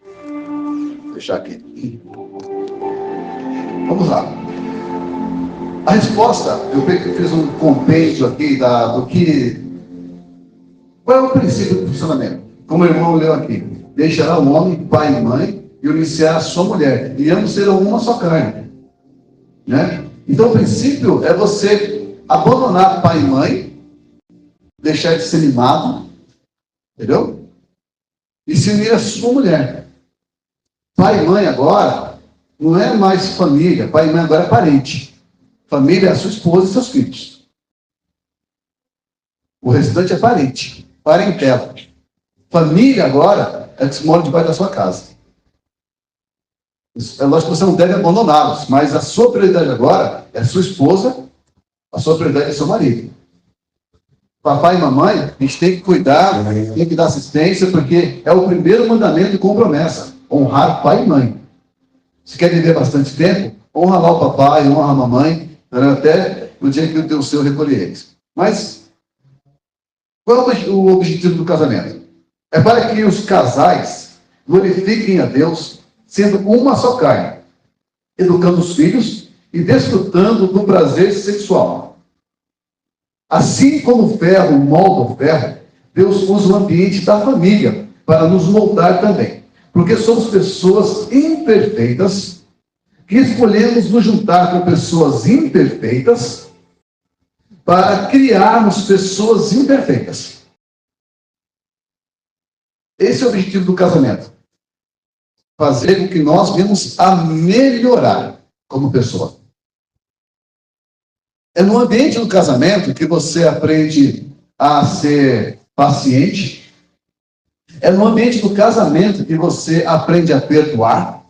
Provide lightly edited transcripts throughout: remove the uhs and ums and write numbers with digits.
Vou deixar aqui. Vamos lá. A resposta, eu fiz um compêndio aqui do que... Qual é o princípio do funcionamento? Como o irmão leu aqui. Deixará o homem, pai e mãe, e unir-se-á a sua mulher. E ambos serão uma só carne. Né? Então o princípio é você abandonar pai e mãe, deixar de ser mimado, entendeu? E se unir a sua mulher. Pai e mãe agora não é mais família, pai e mãe agora é parente. Família é a sua esposa e seus filhos. O restante é parente, parentela. Família agora é que se mora debaixo da sua casa. É lógico que você não deve abandoná-los, mas a sua prioridade agora é sua esposa, a sua prioridade é seu marido. Papai e mamãe, a gente tem que cuidar, tem que dar assistência, porque é o primeiro mandamento com promessa: honrar pai e mãe. Se quer viver bastante tempo, honra lá o papai, honra a mamãe, até no dia que o Deus seu recolher eles. Mas, qual é o objetivo do casamento? É para que os casais glorifiquem a Deus, sendo uma só carne, educando os filhos e desfrutando do prazer sexual. Assim como o ferro molda o ferro, Deus usa o ambiente da família para nos moldar também. Porque somos pessoas imperfeitas, que escolhemos nos juntar com pessoas imperfeitas para criarmos pessoas imperfeitas. Esse é o objetivo do casamento. Fazer com que nós venhamos a melhorar como pessoa. É no ambiente do casamento que você aprende a ser paciente. É no ambiente do casamento que você aprende a perdoar.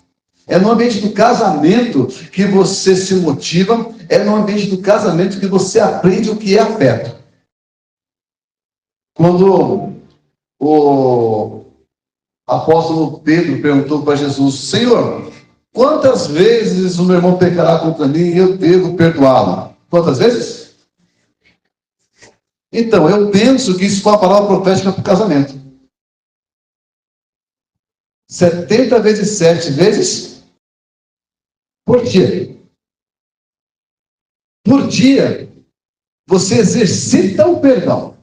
É no ambiente do casamento que você se motiva. É no ambiente do casamento que você aprende o que é afeto. Quando o apóstolo Pedro perguntou para Jesus: Senhor, quantas vezes o meu irmão pecará contra mim e eu devo perdoá-lo? Quantas vezes? Então, eu penso que isso foi uma palavra profética para o casamento. 70 vezes 7 vezes por dia. Por dia, você exercita o perdão.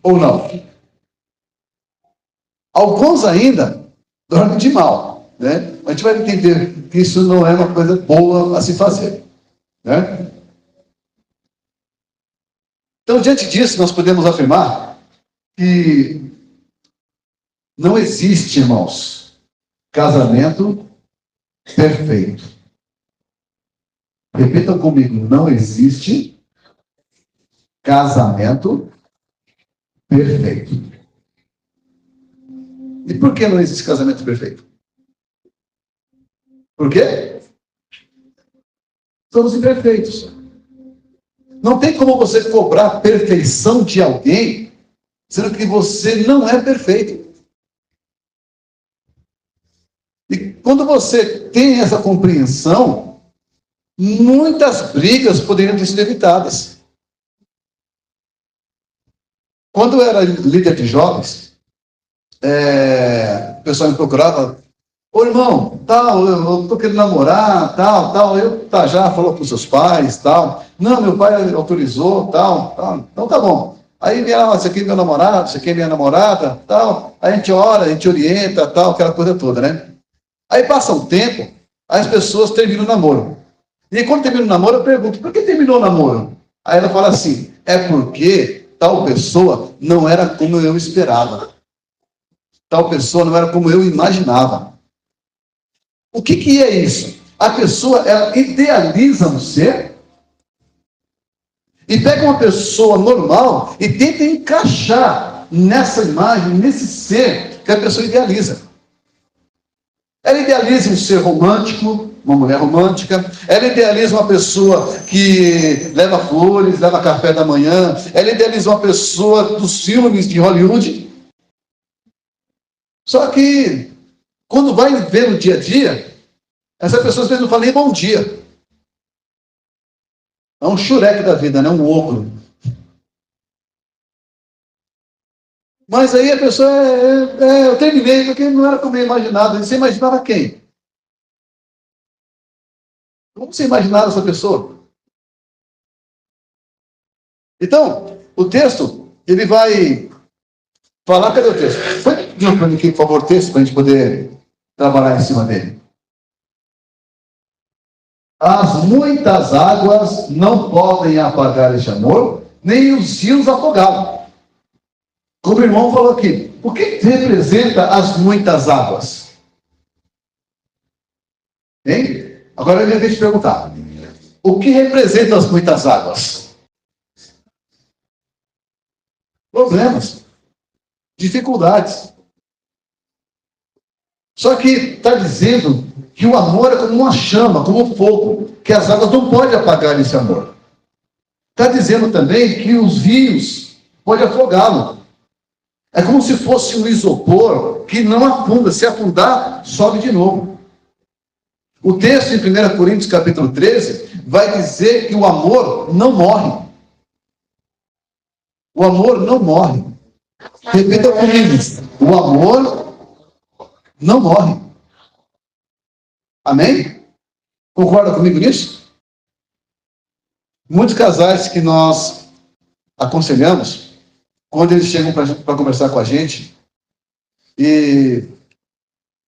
Ou não? Alguns ainda dormem de mal, né? A gente vai entender que isso não é uma coisa boa a se fazer, né? Então, diante disso, nós podemos afirmar que não existe, irmãos, casamento perfeito. Repitam comigo: não existe casamento perfeito. E por que não existe casamento perfeito? Por quê? Somos imperfeitos. Não tem como você cobrar a perfeição de alguém, sendo que você não é perfeito. E quando você tem essa compreensão, muitas brigas poderiam ter sido evitadas. Quando eu era líder de jovens, o pessoal me procurava: ô irmão, tal, eu estou querendo namorar, tal, já falou com seus pais, tal. Não, meu pai autorizou, tal. Então tá bom. Aí vem lá: esse aqui é meu namorado, esse aqui é minha namorada, tal. Aí a gente ora, a gente orienta, tal, aquela coisa toda, né? Aí passa um tempo, as pessoas terminam o namoro. E quando termina o namoro, eu pergunto: por que terminou o namoro? Aí ela fala assim: é porque tal pessoa não era como eu esperava. Tal pessoa não era como eu imaginava. O que é isso? A pessoa, ela idealiza um ser e pega uma pessoa normal e tenta encaixar nessa imagem, nesse ser que a pessoa idealiza. Ela idealiza um ser romântico, uma mulher romântica. Ela idealiza uma pessoa que leva flores, leva café da manhã. Ela idealiza uma pessoa dos filmes de Hollywood. Só que, quando vai ver no dia a dia, essa pessoa às vezes não fala nem bom dia. É um xureque da vida, né? Um ogro. Mas aí a pessoa, eu terminei, porque não era como eu imaginava. Você imaginava quem? Como você imaginava essa pessoa? Então, o texto, ele vai falar, cadê o texto? Põe aqui, por favor, o texto, para a gente poder trabalhar em cima dele. As muitas águas não podem apagar este amor, nem os rios afogá-lo. Como o irmão falou aqui, o que representa as muitas águas? Hein? Agora eu deixo te perguntar. O que representa as muitas águas? Problemas. Dificuldades. Só que está dizendo que o amor é como uma chama, como um fogo, que as águas não podem apagar esse amor. Está dizendo também que os rios podem afogá-lo. É como se fosse um isopor que não afunda. Se afundar, sobe de novo. O texto em 1 Coríntios capítulo 13 vai dizer que o amor não morre. O amor não morre. Repita comigo. O amor não morre. Amém? Concorda comigo nisso? Muitos casais que nós aconselhamos, quando eles chegam para conversar com a gente e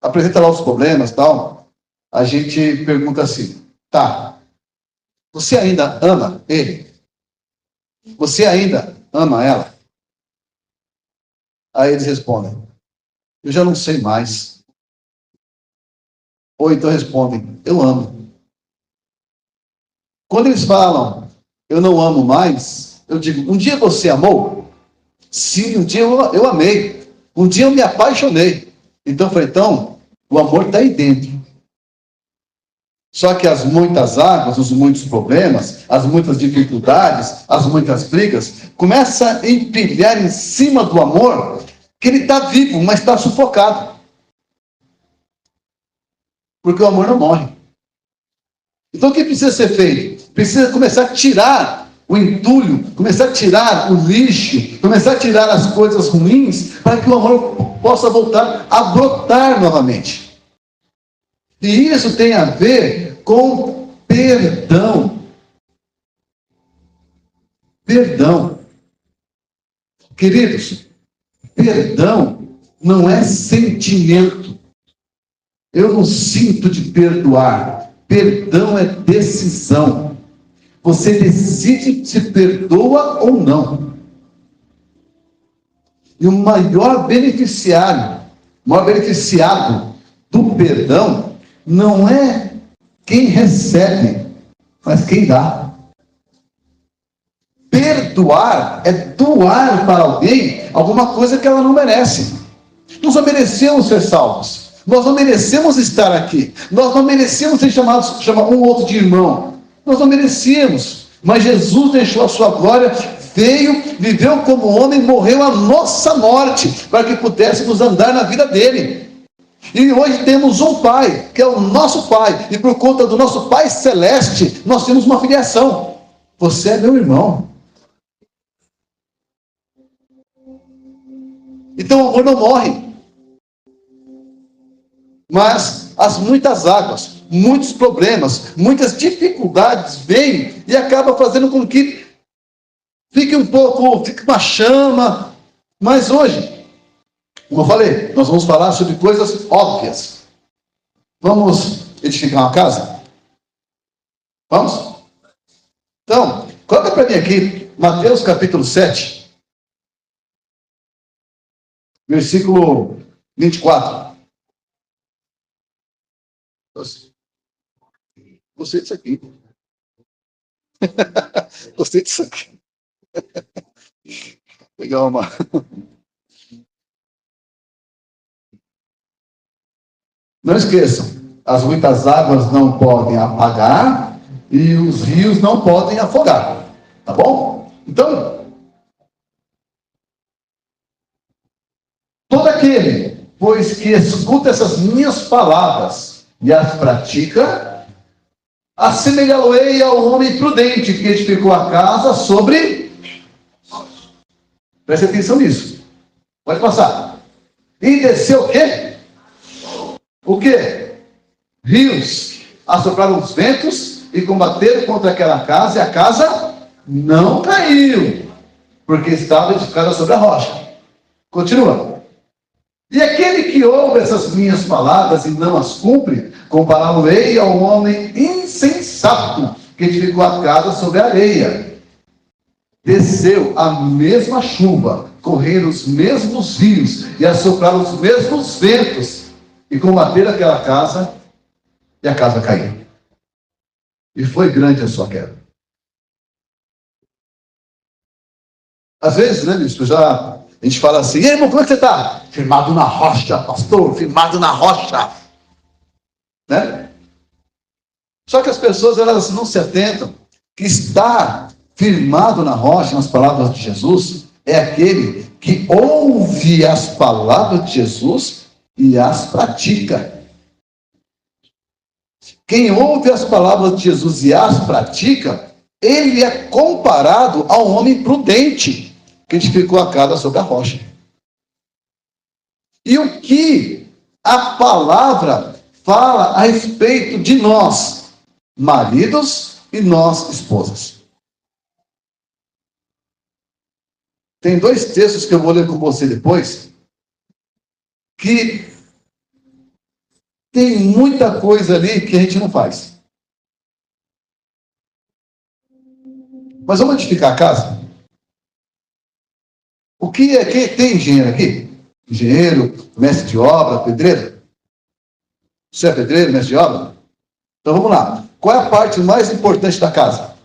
apresenta lá os problemas e tal, a gente pergunta assim, tá, você ainda ama ele? Você ainda ama ela? Aí eles respondem, eu já não sei mais. Ou então respondem, eu amo. Quando eles falam, eu não amo mais, eu digo, um dia você amou? Sim, um dia eu amei. Um dia eu me apaixonei. Então eu falei, então, o amor está aí dentro. Só que as muitas águas, os muitos problemas, as muitas dificuldades, as muitas brigas, começam a empilhar em cima do amor, que ele está vivo, mas está sufocado. Porque o amor não morre. Então o que precisa ser feito? Precisa começar a tirar o entulho, começar a tirar o lixo, começar a tirar as coisas ruins, para que o amor possa voltar a brotar novamente. E isso tem a ver com perdão. Perdão. Queridos, perdão não é sentimento. Eu não sinto de perdoar. Perdão é decisão. Você decide se perdoa ou não. E o maior beneficiado do perdão não é quem recebe, mas quem dá. Perdoar é doar para alguém alguma coisa que ela não merece. Nós não merecemos ser salvos. Nós não merecemos estar aqui. Nós não merecemos ser chamados um outro de irmão. Nós não merecíamos. Mas Jesus deixou a sua glória, veio, viveu como homem, morreu a nossa morte, para que pudéssemos andar na vida dele. E hoje temos um Pai, que é o nosso Pai. E por conta do nosso Pai Celeste, nós temos uma filiação. Você é meu irmão. Então o amor não morre. Mas as muitas águas, muitos problemas, muitas dificuldades vêm e acabam fazendo com que fique uma chama. Mas hoje, como eu falei, nós vamos falar sobre coisas óbvias. Vamos edificar uma casa? Vamos? Então, coloca para mim aqui, Mateus capítulo 7, versículo 24. Gostei disso aqui. Gostei disso aqui. Legal, mano. Não esqueçam, as muitas águas não podem apagar e os rios não podem afogar. Tá bom? Então, todo aquele, pois que escuta essas minhas palavras e as pratica, assemelhá-lo-ei ao homem prudente que edificou a casa sobre... Preste atenção nisso. Pode passar. E desceu o quê? O quê? Rios. Assopraram os ventos e combateram contra aquela casa, e a casa não caiu, porque estava edificada sobre a rocha. Continua. E aquele que ouve essas minhas palavras e não as cumpre, compará-lo-ei ao homem insensato que edificou a casa sobre a areia. Desceu a mesma chuva, correram os mesmos rios e assopraram os mesmos ventos e combateram aquela casa, e a casa caiu. E foi grande a sua queda. Às vezes, né, bispo, a gente fala assim: e aí, irmão, como é que você está? Firmado na rocha, pastor, firmado na rocha. Né? Só que as pessoas, elas não se atentam que estar firmado na rocha, nas palavras de Jesus, é aquele que ouve as palavras de Jesus e as pratica. Quem ouve as palavras de Jesus e as pratica, ele é comparado ao homem prudente que edificou a casa sobre a rocha. E o que a palavra fala a respeito de nós, maridos, e nós, esposas? Tem dois textos que eu vou ler com você depois, que tem muita coisa ali que a gente não faz. Mas vamos edificar a casa? O que é que tem engenheiro aqui? Engenheiro, mestre de obra, pedreiro? Você é pedreiro, mestre de obra? Então vamos lá. Qual é a parte mais importante da casa?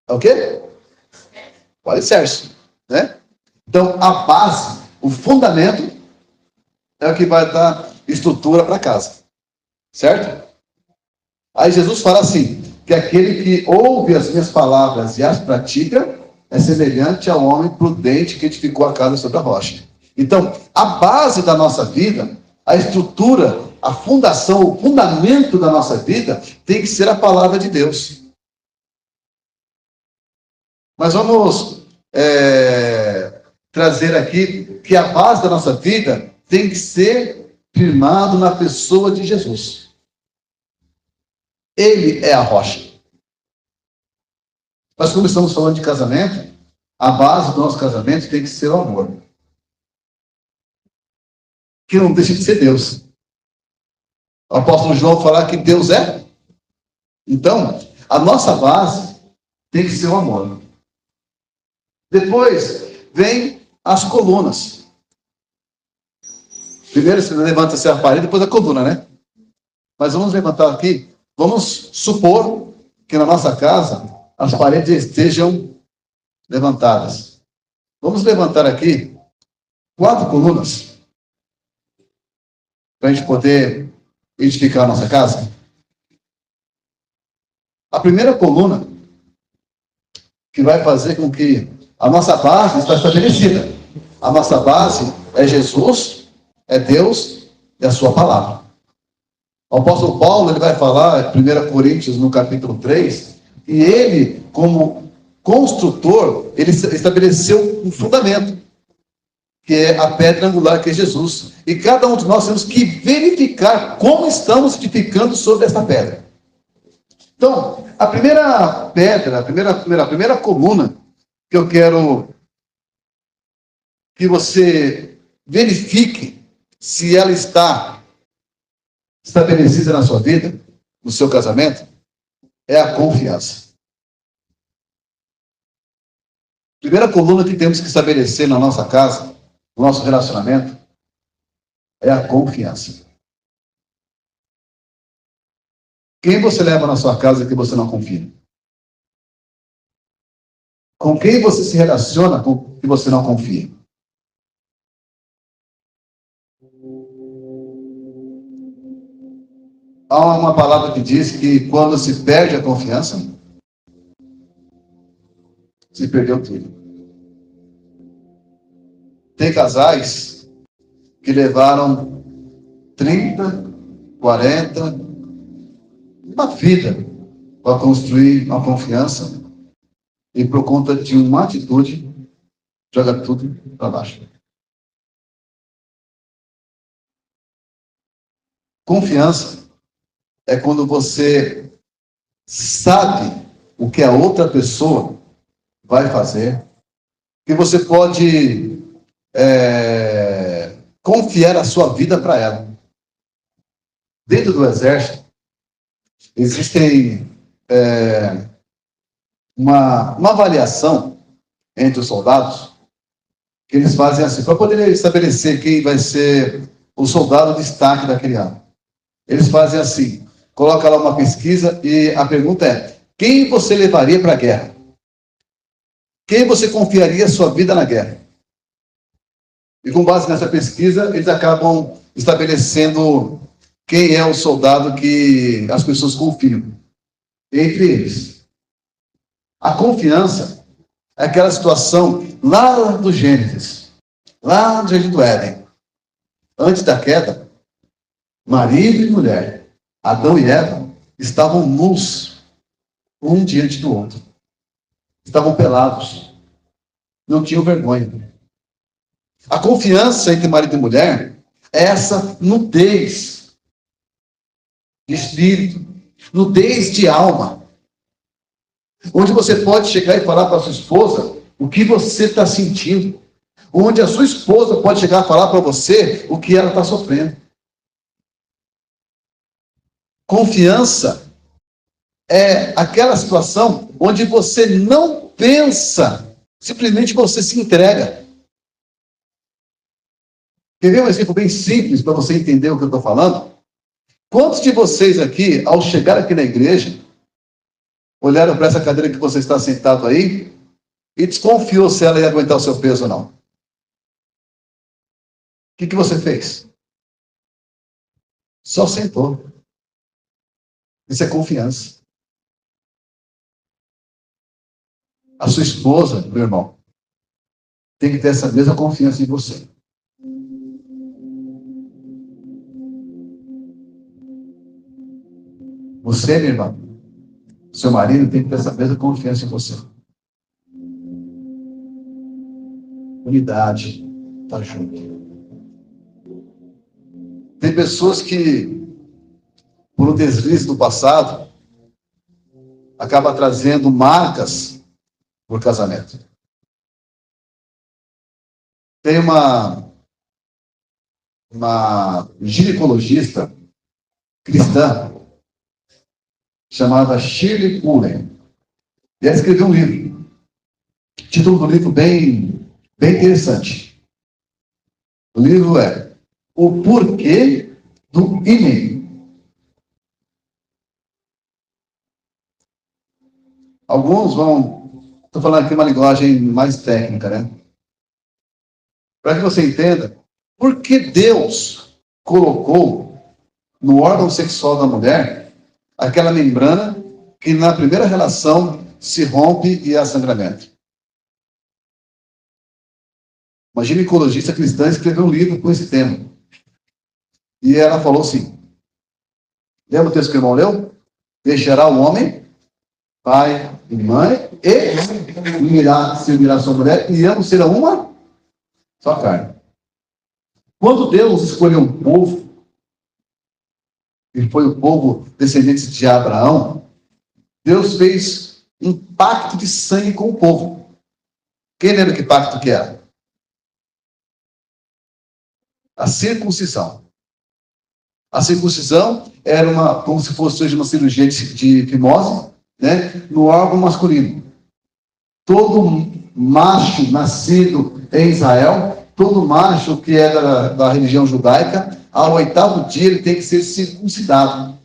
É o quê? O alicerce, né? Então a base, o fundamento, é o que vai dar estrutura para a casa. Certo? Aí Jesus fala assim, que aquele que ouve as minhas palavras e as pratica é semelhante ao homem prudente que edificou a casa sobre a rocha. Então, a base da nossa vida, a estrutura, a fundação, o fundamento da nossa vida tem que ser a palavra de Deus. Mas vamos trazer aqui que a base da nossa vida tem que ser firmado na pessoa de Jesus. Ele é a rocha. Mas como estamos falando de casamento, a base do nosso casamento tem que ser o amor. Que não deixa de ser Deus. O apóstolo João falar que Deus é. Então, a nossa base tem que ser o amor. Depois vem as colunas. Primeiro você levanta-se a parede, depois a coluna, né? Mas vamos levantar aqui. Vamos supor que na nossa casa as paredes estejam levantadas. Vamos levantar aqui 4 colunas para a gente poder edificar a nossa casa. A primeira coluna que vai fazer com que a nossa base está estabelecida. A nossa base é Jesus, é Deus e a sua palavra. O apóstolo Paulo, ele vai falar, em 1 Coríntios, no capítulo 3, e ele, como construtor, ele estabeleceu um fundamento, que é a pedra angular, que é Jesus. E cada um de nós temos que verificar como estamos edificando sobre essa pedra. Então, a primeira pedra, a primeira coluna que eu quero que você verifique se ela está estabelecida na sua vida, no seu casamento, é a confiança. Primeira coluna que temos que estabelecer na nossa casa, no nosso relacionamento, é a confiança. Quem você leva na sua casa que você não confia? Com quem você se relaciona com que você não confia? Há uma palavra que diz que quando se perde a confiança, se perdeu tudo. Tem casais que levaram 30, 40, uma vida para construir uma confiança e por conta de uma atitude, joga tudo para baixo. Confiança é quando você sabe o que a outra pessoa vai fazer, que você pode confiar a sua vida para ela. Dentro do exército, existem uma avaliação entre os soldados, que eles fazem assim, para poder estabelecer quem vai ser o soldado destaque daquele ano. Eles fazem assim, coloca lá uma pesquisa e a pergunta é: quem você levaria para a guerra? Quem você confiaria a sua vida na guerra? E com base nessa pesquisa, eles acabam estabelecendo quem é o soldado que as pessoas confiam. Entre eles, a confiança é aquela situação lá do Gênesis, lá no Jardim do Éden. Antes da queda, marido e mulher, Adão e Eva, estavam nus, um diante do outro. Estavam pelados, não tinham vergonha. A confiança entre marido e mulher é essa nudez de espírito, nudez de alma, onde você pode chegar e falar para a sua esposa o que você está sentindo, onde a sua esposa pode chegar e falar para você o que ela está sofrendo. Confiança é aquela situação onde você não pensa, simplesmente você se entrega. Quer ver um exemplo bem simples para você entender o que eu estou falando? Quantos de vocês aqui, ao chegar aqui na igreja, olharam para essa cadeira que você está sentado aí e desconfiou se ela ia aguentar o seu peso ou não? O que você fez? Só sentou. Isso é confiança. A sua esposa, meu irmão, tem que ter essa mesma confiança em você. Você, meu irmão, seu marido tem que ter essa mesma confiança em você. Unidade, tá junto. Tem pessoas que, por um deslize do passado, acaba trazendo marcas por casamento. Tem uma ginecologista cristã chamada Shirley Cullen. E ela escreveu um livro. O título do livro bem interessante. O livro é O Porquê do Ímen. Alguns estou falando aqui uma linguagem mais técnica, né? Para que você entenda, por que Deus colocou no órgão sexual da mulher aquela membrana que na primeira relação se rompe e há sangramento? Uma ginecologista cristã escreveu um livro com esse tema. E ela falou assim, lembra o texto que o irmão leu? Deixará o homem, pai e mãe, e se unirá sua mulher, e ambos serão uma só carne. Quando Deus escolheu um povo, e foi o povo descendente de Abraão, Deus fez um pacto de sangue com o povo. Quem lembra que pacto que era? A circuncisão. A circuncisão era como se fosse hoje uma cirurgia de fimose, né, no órgão masculino. Todo macho nascido em Israel, todo macho que é da religião judaica, ao 8º dia ele tem que ser circuncidado.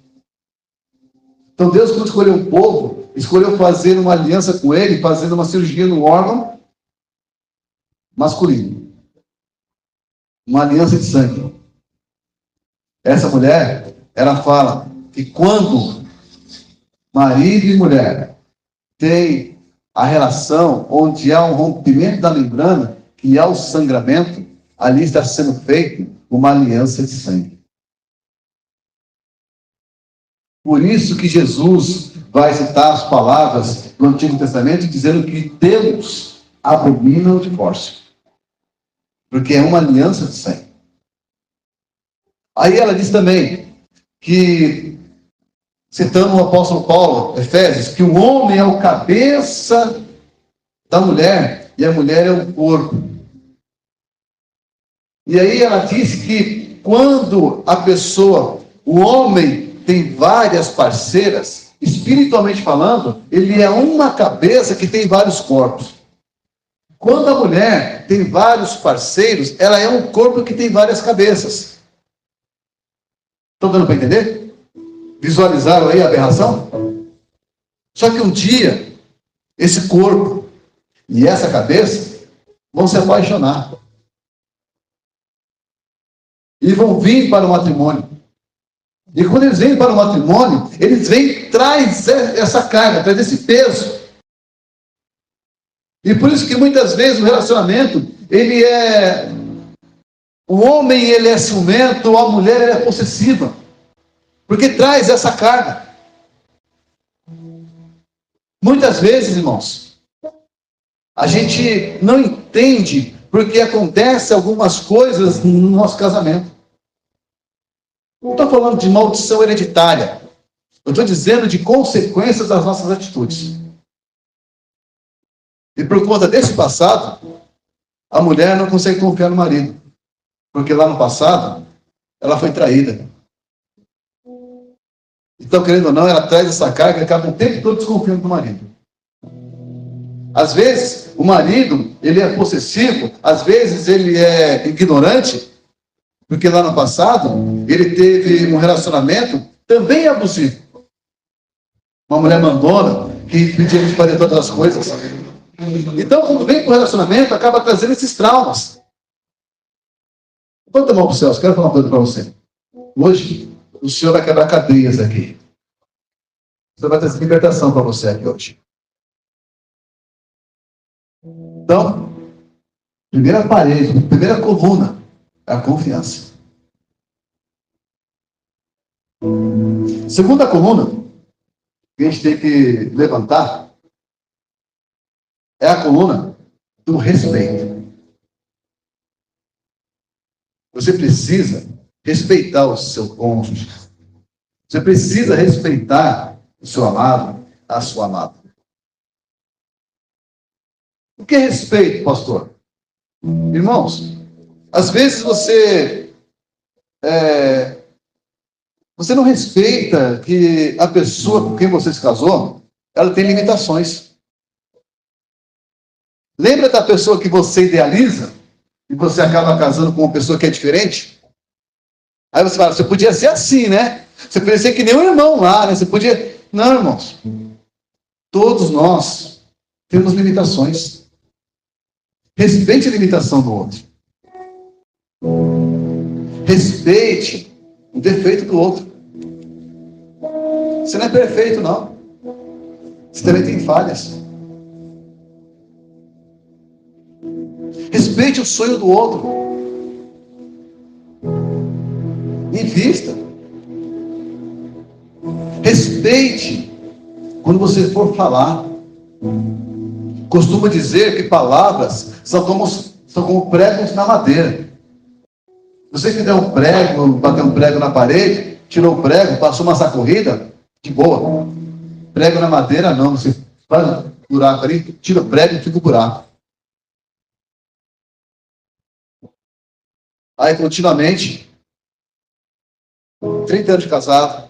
Então Deus, quando escolheu um povo, escolheu fazer uma aliança com ele, fazendo uma cirurgia no órgão masculino. Uma aliança de sangue. Essa mulher, ela fala que quando marido e mulher têm a relação onde há um rompimento da membrana, que há o sangramento, ali está sendo feita uma aliança de sangue. Por isso que Jesus vai citar as palavras do Antigo Testamento, dizendo que Deus abomina o divórcio, porque é uma aliança de sangue. Aí ela diz também que, citando o apóstolo Paulo, Efésios, que o homem é o cabeça da mulher e a mulher é o corpo. E aí ela diz que quando a pessoa, o homem, tem várias parceiras, espiritualmente falando, ele é uma cabeça que tem vários corpos. Quando a mulher tem vários parceiros, ela é um corpo que tem várias cabeças. Estão dando para entender? Visualizaram aí a aberração? Só que um dia, esse corpo e essa cabeça vão se apaixonar. E vão vir para o matrimônio. E quando eles vêm para o matrimônio, eles vêm, traz essa carga, traz esse peso. E por isso que muitas vezes o relacionamento, ele é... O homem, ele é ciumento, a mulher, ela é possessiva. Porque traz essa carga. Muitas vezes, irmãos, a gente não entende porque acontecem algumas coisas no nosso casamento. Não estou falando de maldição hereditária. Eu estou dizendo de consequências das nossas atitudes. E por conta desse passado, a mulher não consegue confiar no marido. Porque lá no passado, ela foi traída. Então, querendo ou não, ela traz essa carga e acaba o tempo todo desconfiando do marido. Às vezes, o marido, ele é possessivo, às vezes ele é ignorante, porque lá no passado, ele teve um relacionamento também abusivo. Uma mulher mandona, que pedia de fazer todas as coisas. Então, quando vem para o relacionamento, acaba trazendo esses traumas. Vamos tomar para o céu, quero falar uma coisa para você. Hoje, o Senhor vai quebrar cadeias aqui. O Senhor vai trazer libertação para você aqui hoje. Então, primeira parede, primeira coluna é a confiança. Segunda coluna que a gente tem que levantar é a coluna do respeito. Você precisa respeitar o seu cônjuge. Você precisa respeitar o seu amado, a sua amada. O que é respeito, pastor? Irmãos, às vezes você não respeita que a pessoa com quem você se casou, ela tem limitações. Lembra da pessoa que você idealiza e você acaba casando com uma pessoa que é diferente? Aí você fala, você podia ser assim, né? Você podia ser que nem um irmão lá, né? Você podia... Não, irmãos. Todos nós temos limitações. Respeite a limitação do outro. Respeite o defeito do outro. Você não é perfeito, não. Você também tem falhas. Respeite o sonho do outro. Invista. Respeite quando você for falar. Costumo dizer que palavras são como pregos na madeira. Você que der um prego, bater um prego na parede, tirou o prego, passou uma sacorrida, de boa. Prego na madeira, não. Você faz um buraco ali, tira o prego e fica o buraco. Aí, continuamente, 30 anos de casado,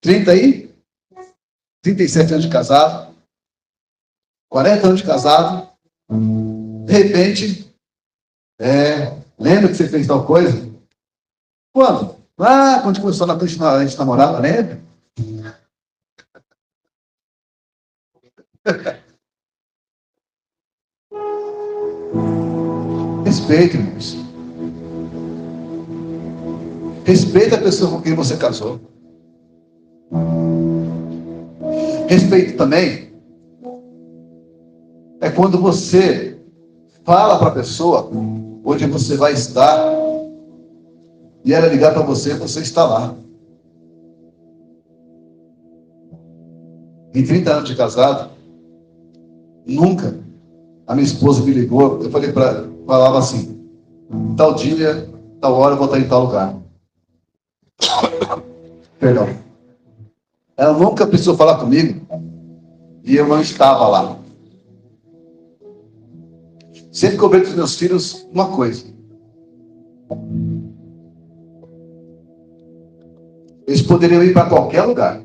37 anos de casado, 40 anos de casado, de repente, lembra que você fez tal coisa? Quando? Quando a gente começou a gente namorava, lembra? Respeite, irmãos. Respeite a pessoa com quem você casou. Respeito também é quando você fala para a pessoa onde você vai estar e ela ligar para você e você está lá. Em 30 anos de casado, Nunca. A minha esposa me ligou, eu falava assim, tal dia, tal hora eu vou estar em tal lugar. Perdão. Ela nunca precisou falar comigo e eu não estava lá. Sempre cobrei dos meus filhos uma coisa. Eles poderiam ir para qualquer lugar,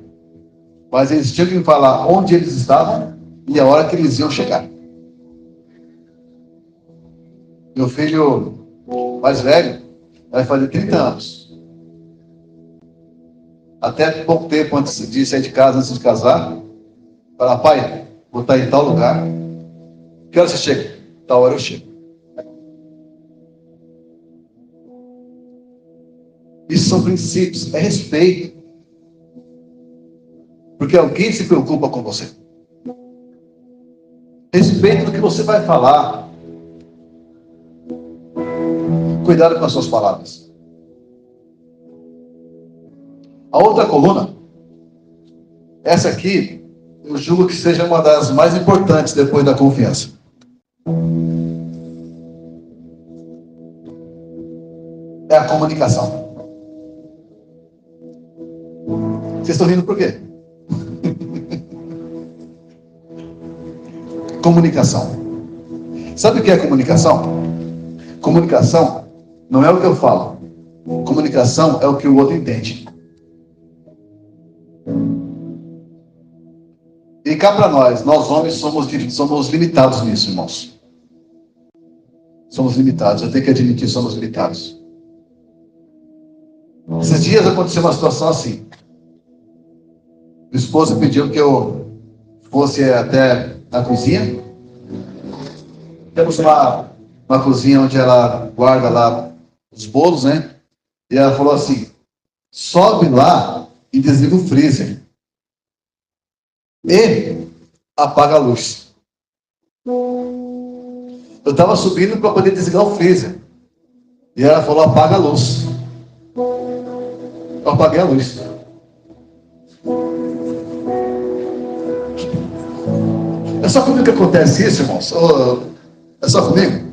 mas eles tinham que me falar onde eles estavam e a hora que eles iam chegar. Meu filho mais velho vai fazer 30 anos. Até pouco tempo antes de sair de casa, antes de casar, falar, pai, vou estar em tal lugar. Que hora você chega? Tal hora eu chego. Isso são princípios, é respeito. Porque alguém se preocupa com você. Respeito do que você vai falar. Cuidado com as suas palavras. A outra coluna, essa aqui, eu julgo que seja uma das mais importantes depois da confiança. É a comunicação. Vocês estão rindo por quê? Comunicação. Sabe o que é comunicação? Comunicação não é o que eu falo. Comunicação é o que o outro entende. E cá para nós homens somos limitados nisso, irmãos. Somos limitados, eu tenho que admitir, somos limitados. Esses dias aconteceu uma situação assim. Minha esposa pediu que eu fosse até a cozinha. Temos uma cozinha onde ela guarda lá os bolos, né? E ela falou assim, sobe lá e desliga o freezer. E apaga a luz. Eu estava subindo para poder desligar o freezer. E ela falou, apaga a luz. Eu apaguei a luz. É só comigo que acontece isso, irmãos? É só comigo?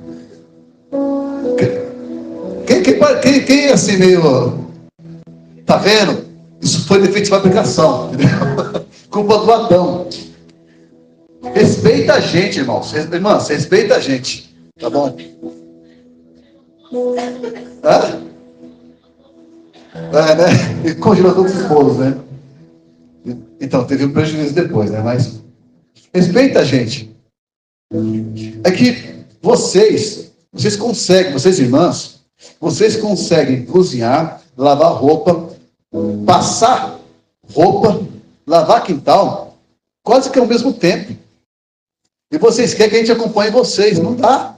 Quem assim meio... Tá vendo? Isso foi defeito de fabricação. Entendeu? Culpa do Adão. Respeita a gente, irmãos. Irmãs, respeita a gente. Tá bom? Hã? É, né? E congelou todos os bolos, né? Então, teve um prejuízo depois, né? Mas respeita a gente. É que vocês conseguem, vocês irmãs, vocês conseguem cozinhar, lavar roupa, passar roupa, lavar quintal, quase que ao mesmo tempo. E vocês querem que a gente acompanhe vocês. Não dá.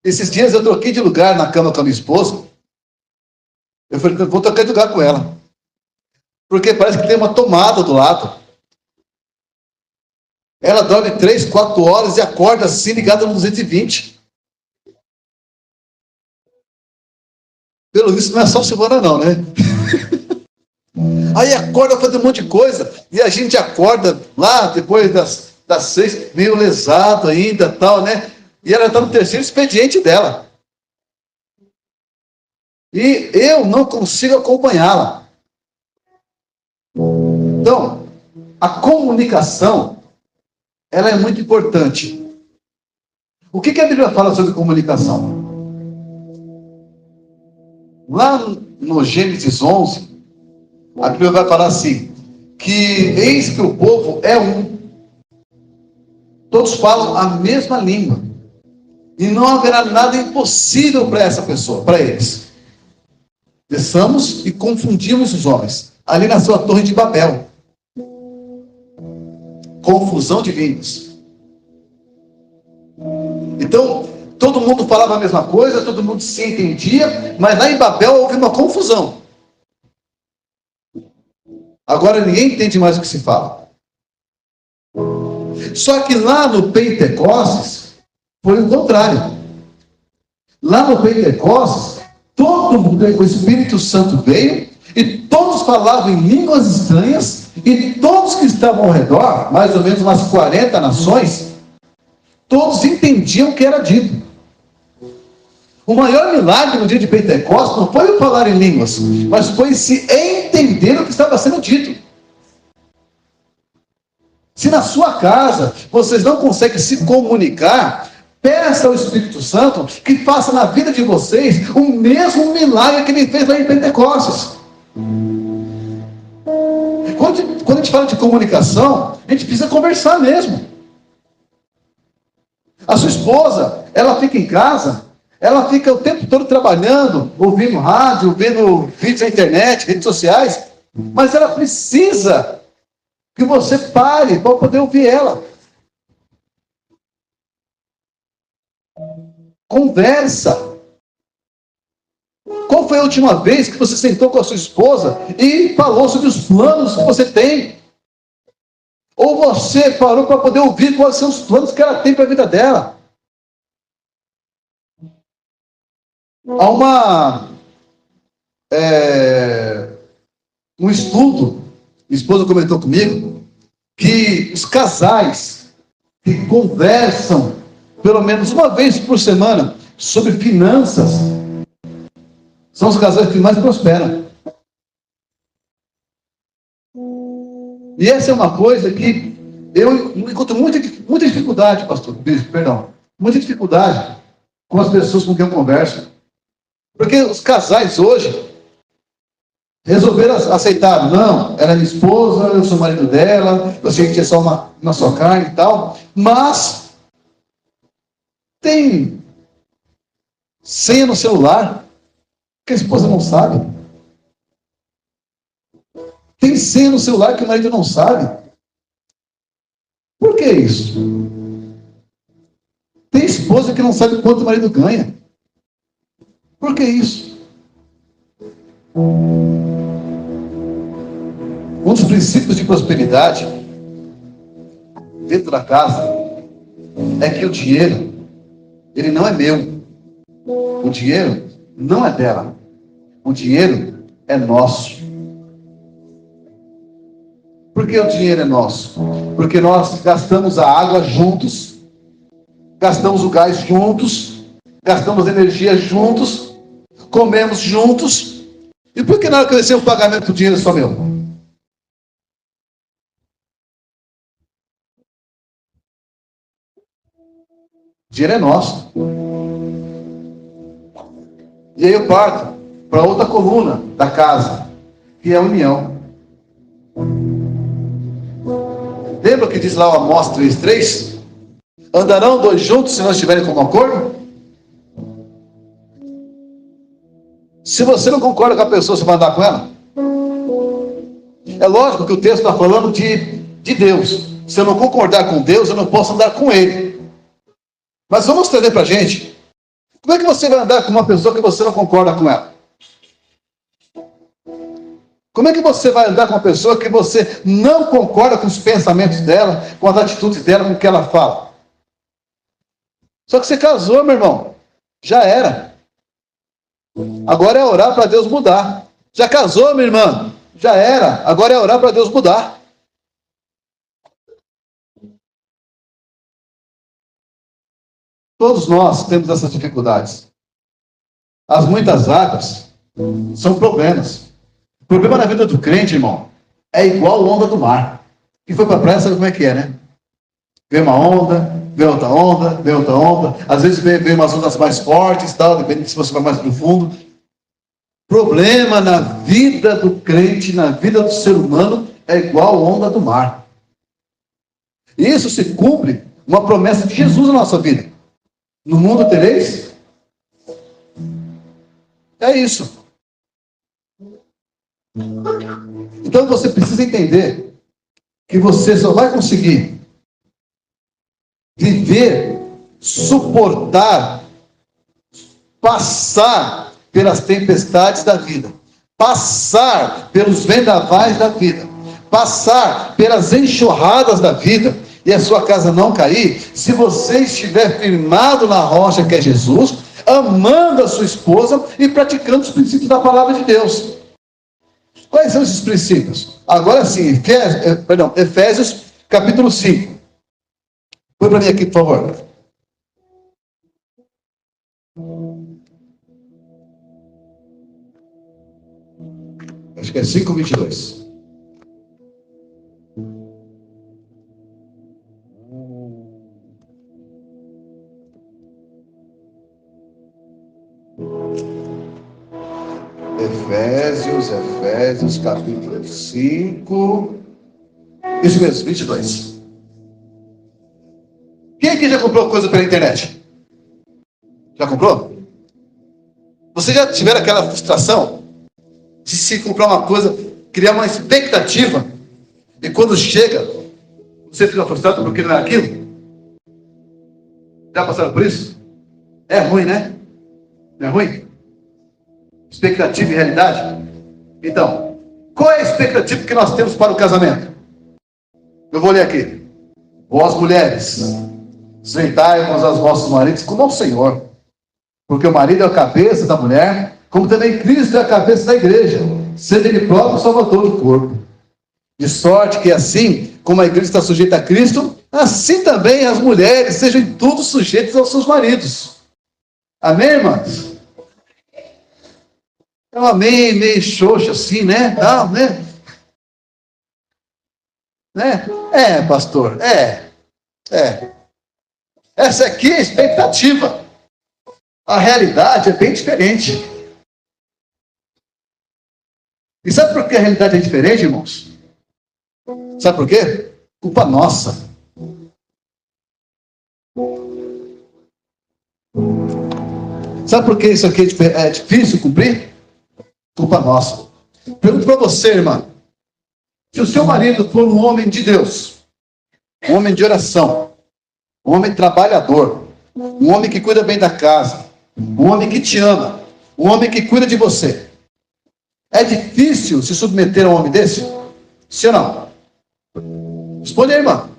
Esses dias eu troquei de lugar na cama com a minha esposa. Eu falei, vou trocar de lugar com ela. Porque parece que tem uma tomada do lado. Ela dorme 3, 4 horas e acorda assim, ligada no 220. Pelo visto, não é só Silvana não, né? Aí acorda fazendo um monte de coisa. E a gente acorda lá, depois das 6, meio lesado ainda, tal, né? E ela está no terceiro expediente dela. E eu não consigo acompanhá-la. Então, a comunicação, ela é muito importante. O que a Bíblia fala sobre comunicação? Lá no Gênesis 11, a Bíblia vai falar assim, que eis que o povo é um. Todos falam a mesma língua. E não haverá nada impossível para essa pessoa, para eles. Desçamos e confundimos os homens. Ali nasceu a Torre de Babel. Confusão de línguas. Então, todo mundo falava a mesma coisa, todo mundo se entendia, mas lá em Babel houve uma confusão. Agora ninguém entende mais o que se fala. Só que lá no Pentecostes, foi o contrário. Lá no Pentecostes, o Espírito Santo veio e todos falavam em línguas estranhas E todos que estavam ao redor, mais ou menos umas 40 nações, todos entendiam o que era dito. O maior milagre no dia de Pentecostes não foi o falar em línguas, mas foi se entender o que estava sendo dito. Se na sua casa vocês não conseguem se comunicar, peça ao Espírito Santo que faça na vida de vocês o mesmo milagre que ele fez lá em Pentecostes. Quando a gente fala de comunicação, a gente precisa conversar mesmo. A sua esposa, ela fica em casa, ela fica o tempo todo trabalhando, ouvindo rádio, ouvindo vídeos na internet, redes sociais, mas ela precisa que você pare para poder ouvir ela. Conversa. Qual foi a última vez que você sentou com a sua esposa e falou sobre os planos que você tem? Ou você parou para poder ouvir quais são os planos que ela tem para a vida dela? Há um estudo, minha esposa comentou comigo, que os casais que conversam pelo menos uma vez por semana sobre finanças são os casais que mais prosperam. E essa é uma coisa que eu encontro muita dificuldade, pastor, perdão, muita dificuldade com as pessoas com quem eu converso. Porque os casais hoje resolveram aceitar, não, ela é minha esposa, eu sou o marido dela, eu sei que é só uma só carne e tal, mas tem senha no celular que a esposa não sabe. Tem senha no celular que o marido não sabe. Por que isso? Tem esposa que não sabe quanto o marido ganha. Por que isso? Um dos princípios de prosperidade dentro da casa é que o dinheiro, ele não é meu. O dinheiro não é dela. O dinheiro é nosso. Por que o dinheiro é nosso? Porque nós gastamos a água juntos, gastamos o gás juntos, gastamos energia juntos, comemos juntos. E por que na hora que eu recebo o pagamento do dinheiro é só meu? O dinheiro é nosso. E aí eu parto para outra coluna da casa, que é a união. Lembra o que diz lá o Amós 3:3? Andarão dois juntos se não estiverem com acordo? Se você não concorda com a pessoa, você vai andar com ela? É lógico que o texto está falando de Deus. Se eu não concordar com Deus, eu não posso andar com Ele. Mas vamos trazer para a gente. Como é que você vai andar com uma pessoa que você não concorda com ela? Como é que você vai andar com uma pessoa que você não concorda com os pensamentos dela, com as atitudes dela, com o que ela fala? Só que você casou, meu irmão. Já era. Agora é orar para Deus mudar. Já casou, minha irmã? Já era. Agora é orar para Deus mudar. Todos nós temos essas dificuldades. As muitas águas são problemas. O problema na vida do crente, irmão, é igual a onda do mar. Quem foi para a praia sabe como é que é, né? Vem uma onda, vem outra onda, vem outra onda. Às vezes vem umas ondas mais fortes, tal, dependendo se você vai mais profundo. Problema na vida do crente, na vida do ser humano, é igual a onda do mar. Isso se cumpre uma promessa de Jesus na nossa vida. No mundo tereis? É isso. Então você precisa entender que você só vai conseguir viver, suportar, passar pelas tempestades da vida, passar pelos vendavais da vida, passar pelas enxurradas da vida, e a sua casa não cair, se você estiver firmado na rocha que é Jesus, amando a sua esposa e praticando os princípios da palavra de Deus. Quais são esses princípios? Agora sim, Efésios capítulo 5. Põe para mim aqui, por favor. Acho que é 5:22. Efésios, capítulo 5. Isso mesmo, 22. Quem aqui já comprou coisa pela internet? Já comprou? Você já tiveram aquela frustração de se comprar uma coisa, criar uma expectativa, e quando chega, você fica frustrado porque não é aquilo? Já passaram por isso? É ruim, né? Não é ruim? Expectativa e realidade? Então, qual é a expectativa que nós temos para o casamento? Eu vou ler aqui. Vós, mulheres, sujeitai-vos aos vossos maridos como ao Senhor, porque o marido é a cabeça da mulher, como também Cristo é a cabeça da igreja, sendo ele próprio o salvador do corpo. De sorte que assim como a igreja está sujeita a Cristo, assim também as mulheres sejam em tudo sujeitas aos seus maridos. Amém, irmãs? É um amém meio xoxo assim, né? Não, né? É, pastor, é. Essa aqui é a expectativa. A realidade é bem diferente. E sabe por que a realidade é diferente, irmãos? Sabe por quê? Culpa nossa. Sabe por que isso aqui é difícil cumprir? Culpa nossa. Pergunto para você, irmã. Se o seu marido for um homem de Deus, um homem de oração, um homem trabalhador, um homem que cuida bem da casa, um homem que te ama, um homem que cuida de você, é difícil se submeter a um homem desse? Sim ou não? Responde aí, irmã.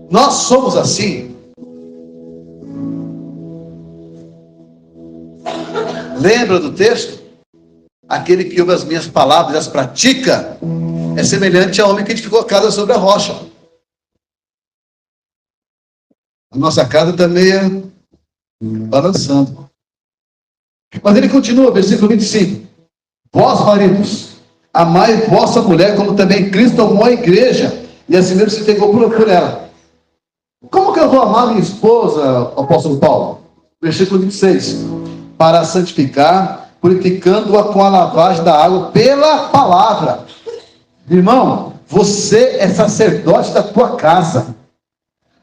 Nós somos assim. Lembra do texto? Aquele que ouve as minhas palavras e as pratica é semelhante ao homem que edificou a casa sobre a rocha. A nossa casa está meio balançando. Mas ele continua, versículo 25. Vós, maridos, amai vossa mulher, como também Cristo amou a igreja, e assim mesmo se entregou por ela. Como que eu vou amar minha esposa, apóstolo Paulo? Versículo 26. Para santificar, purificando-a com a lavagem da água pela palavra. Irmão, você é sacerdote da tua casa.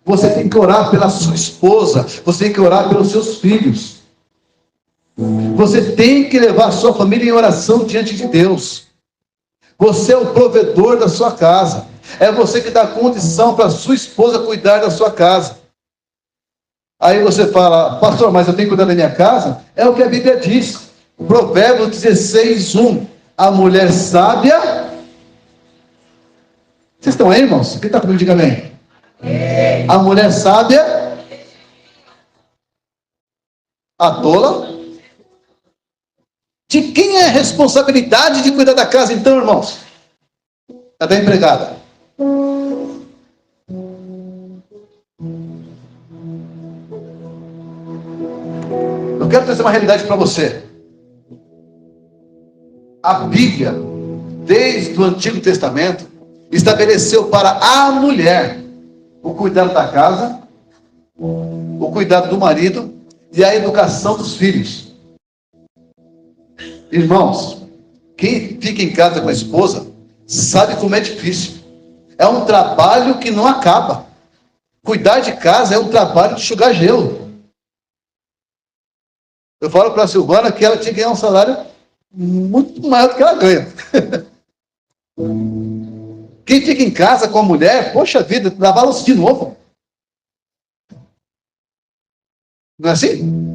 Você tem que orar pela sua esposa. Você tem que orar pelos seus filhos. Você tem que levar a sua família em oração diante de Deus. Você é o provedor da sua casa. É você que dá condição para a sua esposa cuidar da sua casa. Aí você fala, pastor, mas eu tenho que cuidar da minha casa? É o que a Bíblia diz. Provérbios 16:1. A mulher sábia... Vocês estão aí, irmãos? Quem está comigo, diga amém. A mulher sábia... A tola... De quem é a responsabilidade de cuidar da casa, então, irmãos? É da empregada. Eu quero trazer uma realidade para você. A Bíblia, desde o Antigo Testamento, estabeleceu para a mulher o cuidado da casa, o cuidado do marido e a educação dos filhos. Irmãos, quem fica em casa com a esposa sabe como é difícil. É um trabalho que não acaba. Cuidar de casa é um trabalho de enxugar gelo. Eu falo para a Silvana que ela tinha que ganhar um salário muito maior do que ela ganha. Quem fica em casa com a mulher, poxa vida, lavar louça de novo. Não é assim?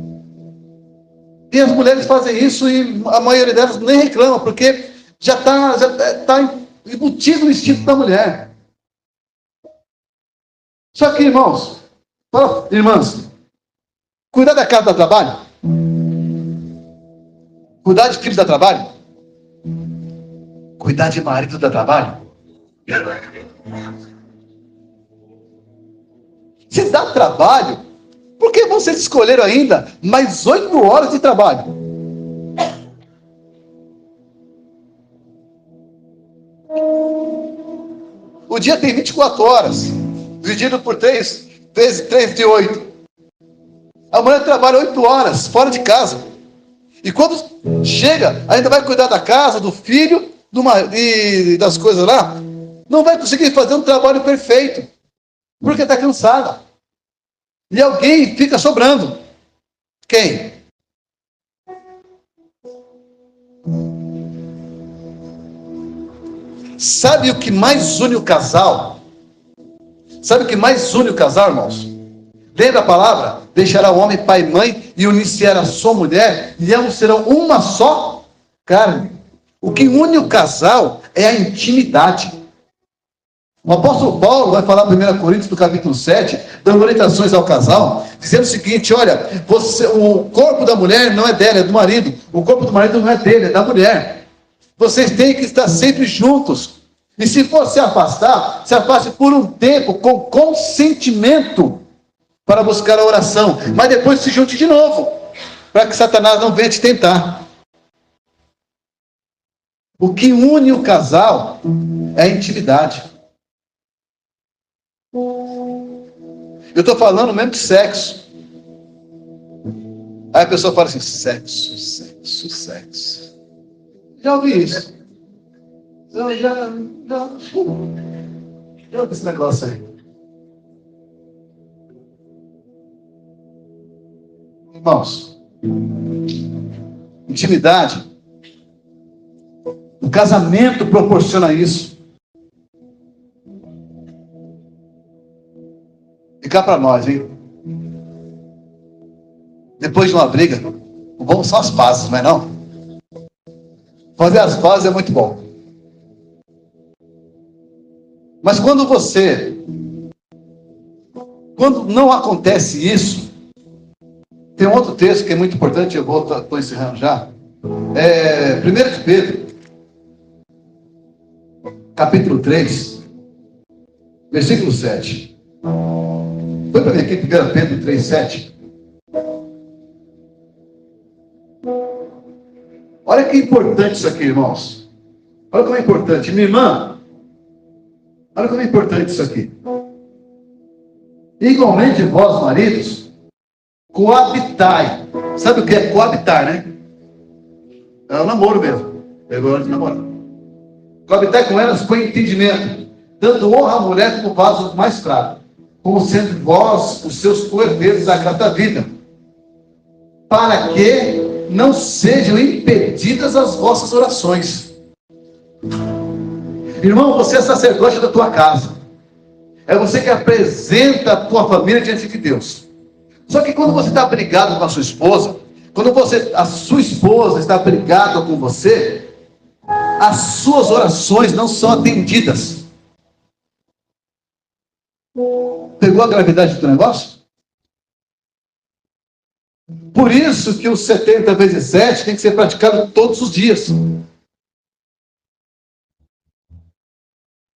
E as mulheres fazem isso e a maioria delas nem reclama, porque já está embutido no instinto da mulher. Só que, irmãos, irmãs, cuidar da casa dá trabalho? Cuidar de filhos dá trabalho? Cuidar de marido dá trabalho? Se dá trabalho, por que vocês escolheram ainda mais 8 horas de trabalho? O dia tem 24 horas, dividido por 3 vezes 3 de 8. A mulher trabalha 8 horas fora de casa. E quando chega, ainda vai cuidar da casa, do filho, e das coisas lá. Não vai conseguir fazer um trabalho perfeito, porque está cansada. E alguém fica sobrando. Quem? Sabe o que mais une o casal? Sabe o que mais une o casal, irmãos? Lembra a palavra? Deixará o homem pai e mãe e unir-se a sua mulher, e ambos serão uma só carne. O que une o casal é a intimidade. O apóstolo Paulo vai falar em 1 Coríntios, no capítulo 7, dando orientações ao casal, dizendo o seguinte: olha, o corpo da mulher não é dela, é do marido. O corpo do marido não é dele, é da mulher. Vocês têm que estar sempre juntos. E se for se afastar, se afaste por um tempo, com consentimento, para buscar a oração. Mas depois se junte de novo, para que Satanás não venha te tentar. O que une o casal é a intimidade. Eu estou falando mesmo de sexo. Aí a pessoa fala assim: sexo. Já ouvi isso. Já ouvi esse negócio aí. Irmãos, intimidade. O casamento proporciona isso. E cá para nós, hein? Depois de uma briga, o bom são as pazes, não é não? Fazer as pazes é muito bom. Mas quando não acontece isso, tem um outro texto que é muito importante, eu estou encerrando já. 1 de Pedro, capítulo 3, versículo 7. Foi para mim aqui, 1 Pedro 3, 7. Olha que importante isso aqui, irmãos. Olha como é importante. Minha irmã, olha como é importante isso aqui. Igualmente, vós, maridos, coabitai. Sabe o que é coabitar, né? É o namoro mesmo. Pegou antes de namorar. Coabitai com elas com entendimento, dando honra à mulher como vaso mais fraco, como sendo vós os seus coerdeiros da grata vida, para que não sejam impedidas as vossas orações. Irmão, você é sacerdote da tua casa. É você que apresenta a tua família diante de Deus. Só que quando você está brigado com a sua esposa, quando a sua esposa está brigada com você, as suas orações não são atendidas. Pegou a gravidade do negócio? Por isso que os 70 vezes 7 tem que ser praticado todos os dias.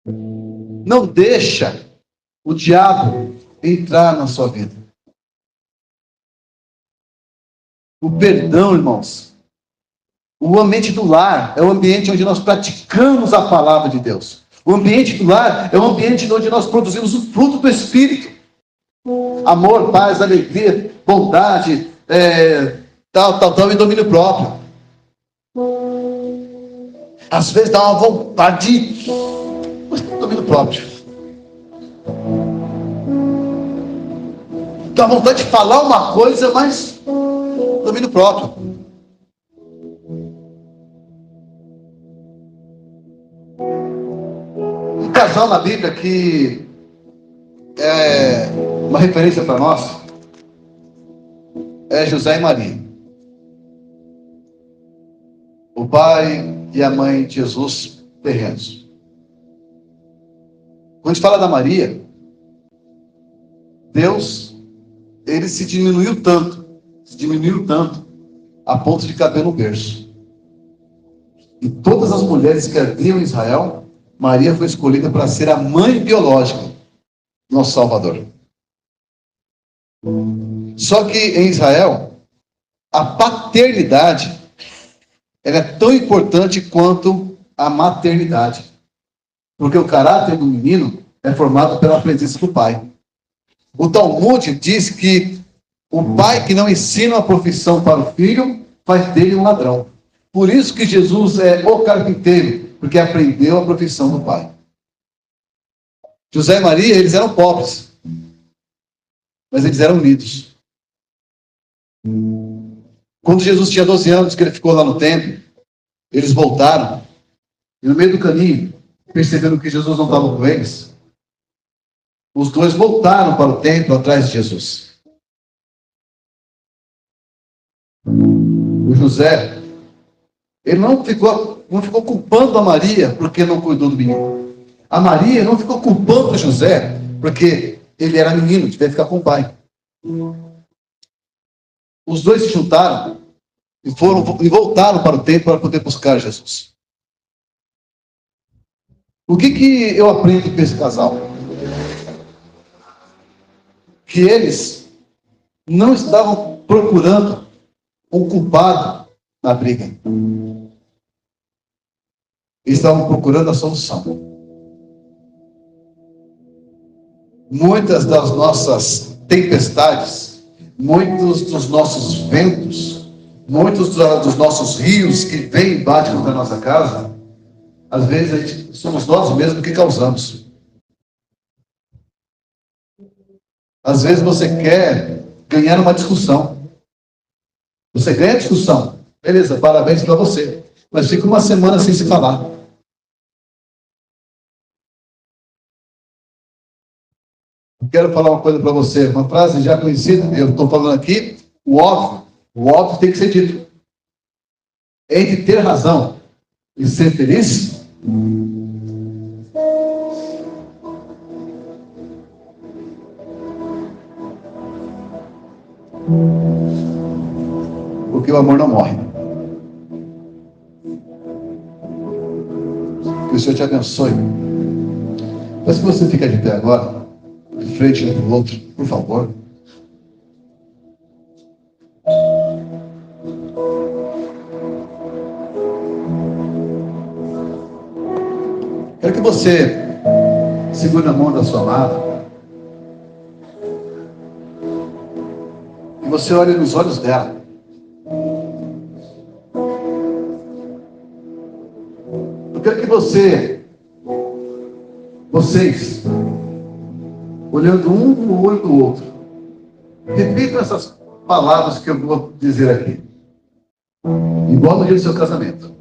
Não deixa o diabo entrar na sua vida. O perdão, irmãos. O ambiente do lar é o ambiente onde nós praticamos a palavra de Deus. O ambiente do lar é o ambiente onde nós produzimos o fruto do Espírito. Amor, paz, alegria, bondade, e domínio próprio. Às vezes dá uma vontade de domínio próprio. Dá vontade de falar uma coisa, mas domínio próprio. Um casal na Bíblia que é uma referência para nós é José e Maria. O pai e a mãe de Jesus terrenos. Quando a gente fala da Maria, Deus, ele se diminuiu tanto, a ponto de caber no berço. E todas as mulheres que haviam em Israel, Maria foi escolhida para ser a mãe biológica do nosso Salvador. Só que em Israel, a paternidade ela é tão importante quanto a maternidade. Porque o caráter do menino é formado pela presença do pai. O Talmud diz que o pai que não ensina a profissão para o filho faz dele um ladrão. Por isso que Jesus é o carpinteiro, porque aprendeu a profissão do pai. José e Maria, eles eram pobres, mas eles eram unidos. Quando Jesus tinha 12 anos, que ele ficou lá no templo, eles voltaram, e no meio do caminho, percebendo que Jesus não estava com eles, os dois voltaram para o templo atrás de Jesus. O José, ele não ficou culpando a Maria porque não cuidou do menino. A Maria não ficou culpando o José porque ele era menino, devia ficar com o pai. Os dois se juntaram e voltaram para o templo para poder buscar Jesus. O que eu aprendo com esse casal? Que eles não estavam procurando um culpado na briga. Eles estavam procurando a solução. Muitas das nossas tempestades, muitos dos nossos ventos, muitos dos nossos rios que vêm e batem contra a nossa casa, às vezes somos nós mesmos que causamos. Às vezes você quer ganhar uma discussão. Você ganha a discussão. Beleza, parabéns para você. Mas fica uma semana sem se falar. Quero falar uma coisa para você. Uma frase já conhecida. Eu estou falando aqui. O óbvio tem que ser dito. Entre ter razão e ser feliz, porque o amor não morre. Que o Senhor te abençoe. Mas se você ficar de pé agora, de frente um para o outro, por favor. Quero que você segure a mão da sua amada. E você olhe nos olhos dela. Eu quero que vocês, olhando um no olho do outro, repitam essas palavras que eu vou dizer aqui. Igual no dia do seu casamento.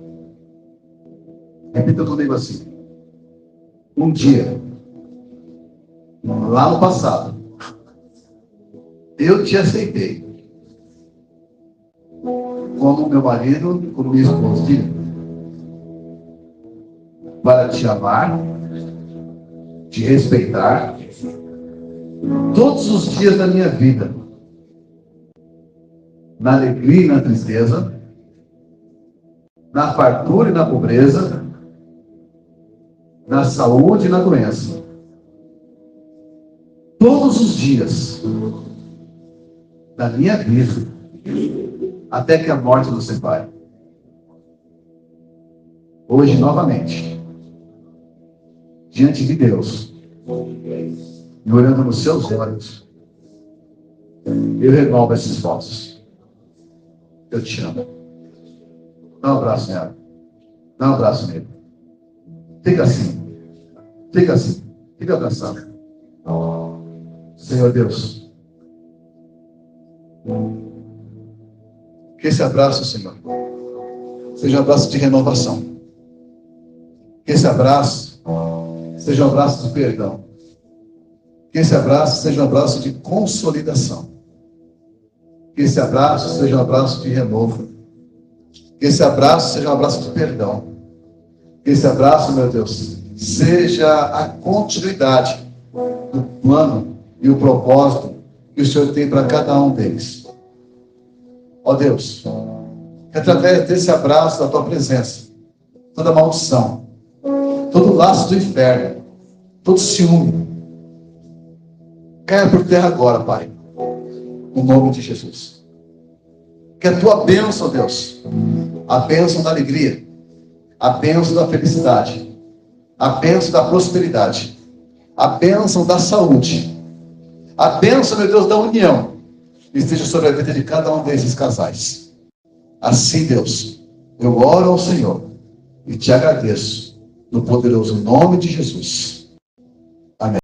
Repita comigo assim. Um dia, lá no passado, eu te aceitei como meu marido, como minha esposa, para te amar, te respeitar, todos os dias da minha vida, na alegria e na tristeza, na fartura e na pobreza, na saúde e na doença. Todos os dias da minha vida, até que a morte nos separe. Hoje, novamente, diante de Deus, e olhando nos seus olhos, eu renovo esses votos. Eu te amo. Dá um abraço nela. Dá um abraço nele. Fica assim. Fica assim. Fica abraçado. Senhor Deus, que esse abraço, Senhor, seja um abraço de renovação. Que esse abraço seja um abraço de perdão. Que esse abraço seja um abraço de consolidação. Que esse abraço seja um abraço de renovo. Que esse abraço seja um abraço de perdão. Que esse abraço, meu Deus, seja a continuidade do plano e o propósito que o Senhor tem para cada um deles. Ó Deus, que através desse abraço da Tua presença, toda maldição, todo laço do inferno, todo ciúme, caia por terra agora, Pai, no nome de Jesus. Que a tua bênção, Deus, a bênção da alegria, a bênção da felicidade, a bênção da prosperidade, a bênção da saúde, a bênção, meu Deus, da união, esteja sobre a vida de cada um desses casais. Assim, Deus, eu oro ao Senhor e te agradeço no poderoso nome de Jesus.